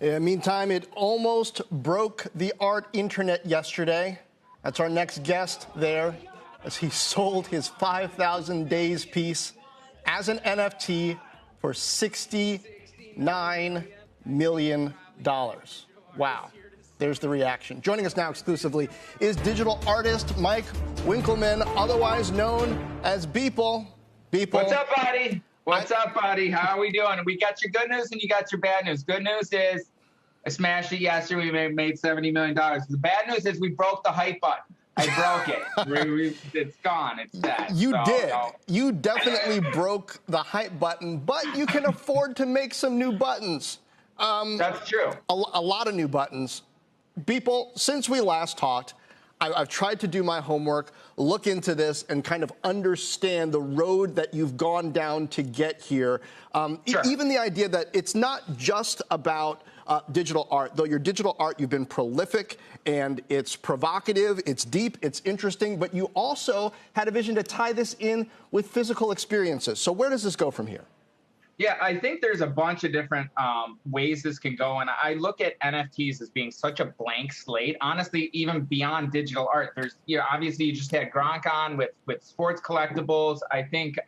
Meantime, it almost broke the art internet yesterday. That's our next guest there, as he sold his 5,000 Days piece as an NFT for $69 million. Wow. There's the reaction. Joining us now exclusively is digital artist Mike Winkelmann, otherwise known as Beeple. Beeple. What's up, buddy? What's up, buddy? How are we doing? We got your good news and you got your bad news. Good news is I smashed it yesterday. We made $70 million. The bad news is we broke the hype button. I broke it. It's gone. It's dead. You did. No. You definitely broke the hype button, but you can afford to make some new buttons. That's true. A lot of new buttons. People, since we last talked, I've tried to do my homework, look into this, and kind of understand the road that you've gone down to get here. Sure. Even the idea that it's not just about digital art, though your digital art, you've been prolific, and it's provocative, it's deep, it's interesting, but you also had a vision to tie this in with physical experiences. So where does this go from here? Yeah, I think there's a bunch of different ways this can go. And I look at NFTs as being such a blank slate. Honestly, even beyond digital art, there's, obviously you just had Gronk on with sports collectibles. I think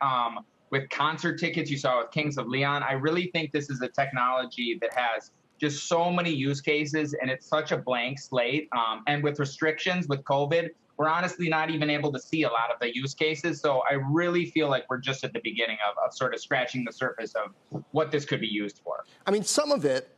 with concert tickets, you saw with Kings of Leon. I really think this is a technology that has just so many use cases, and it's such a blank slate. And with restrictions, with COVID, we're honestly not even able to see a lot of the use cases. So I really feel like we're just at the beginning of sort of scratching the surface of what this could be used for. I mean, some of it,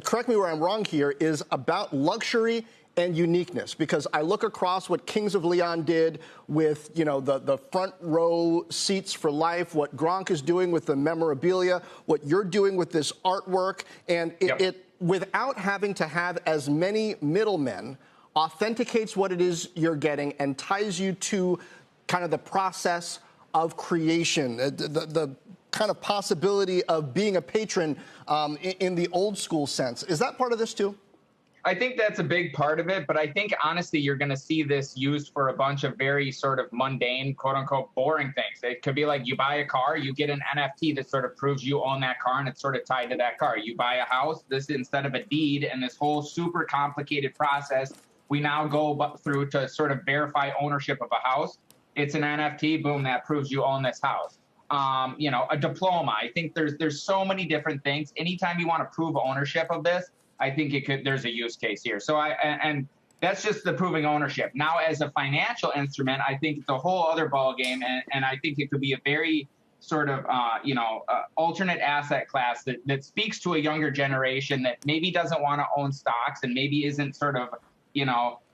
correct me where I'm wrong here, is about luxury and uniqueness, because I look across what Kings of Leon did with, the front row seats for life, what Gronk is doing with the memorabilia, what you're doing with this artwork, and it without having to have as many middlemen, authenticates what it is you're getting and ties you to kind of the process of creation, the kind of possibility of being a patron in the old school sense. Is that part of this too? I think that's a big part of it, but I think honestly you're going to see this used for a bunch of very sort of mundane, quote unquote, boring things. It could be like you buy a car, you get an NFT that sort of proves you own that car and it's sort of tied to that car. You buy a house, this instead of a deed and this whole super complicated process we now go through to sort of verify ownership of a house. It's an NFT, boom, that proves you own this house. A diploma. I think there's so many different things. Anytime you want to prove ownership of this, I think there's a use case here. So and that's just the proving ownership. Now, as a financial instrument, I think it's a whole other ballgame, and I think it could be a very sort of, alternate asset class that speaks to a younger generation that maybe doesn't want to own stocks and maybe isn't sort of,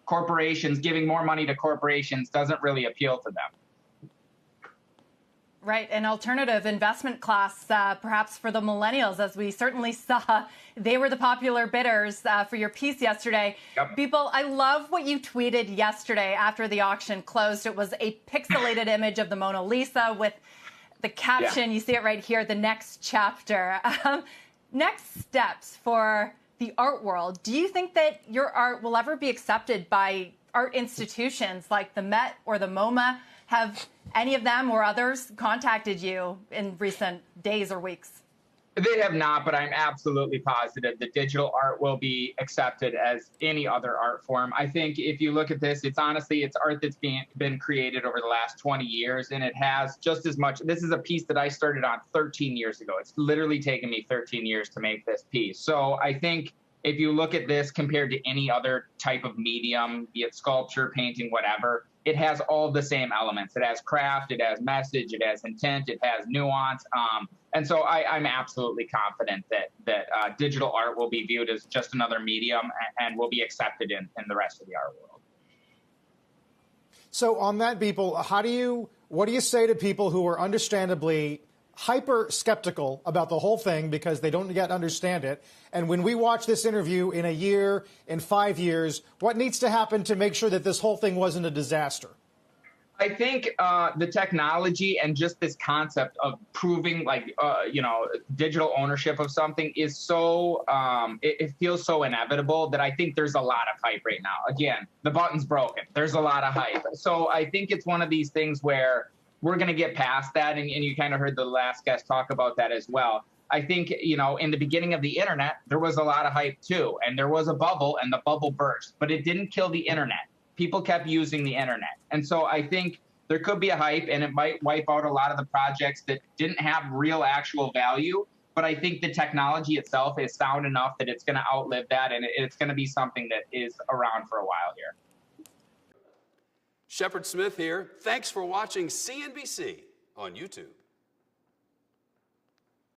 corporations, giving more money to corporations doesn't really appeal to them. Right, an alternative investment class, perhaps for the millennials, as we certainly saw. They were the popular bidders for your piece yesterday. Yep. Beeple, I love what you tweeted yesterday after the auction closed. It was a pixelated image of the Mona Lisa with the caption, you see it right here, the next chapter. Next steps for the art world. Do you think that your art will ever be accepted by art institutions like the Met or the MoMA? Have any of them or others contacted you in recent days or weeks? They have not, but I'm absolutely positive that digital art will be accepted as any other art form. I think if you look at this, it's art that's been created over the last 20 years, and it has just as much. This is a piece that I started on 13 years ago. It's literally taken me 13 years to make this piece. So I think if you look at this compared to any other type of medium, be it sculpture, painting, whatever, it has all the same elements. It has craft, it has message, it has intent, it has nuance. And so I'm absolutely confident that digital art will be viewed as just another medium and will be accepted in the rest of the art world. So on that, Beeple, what do you say to people who are understandably hyper skeptical about the whole thing because they don't yet understand it? And when we watch this interview in a year, in 5 years, what needs to happen to make sure that this whole thing wasn't a disaster? I think the technology and just this concept of proving digital ownership of something is so it feels so inevitable that I think there's a lot of hype right now. Again, the button's broken. There's a lot of hype. So I think it's one of these things where we're going to get past that. And you kind of heard the last guest talk about that as well. I think, you know, in the beginning of the internet, there was a lot of hype too, and there was a bubble, and the bubble burst, but it didn't kill the internet. People kept using the internet. And so I think there could be a hype, and it might wipe out a lot of the projects that didn't have real actual value. But I think the technology itself is sound enough that it's going to outlive that, and it's going to be something that is around for a while here. Shepard Smith here. Thanks for watching CNBC on YouTube.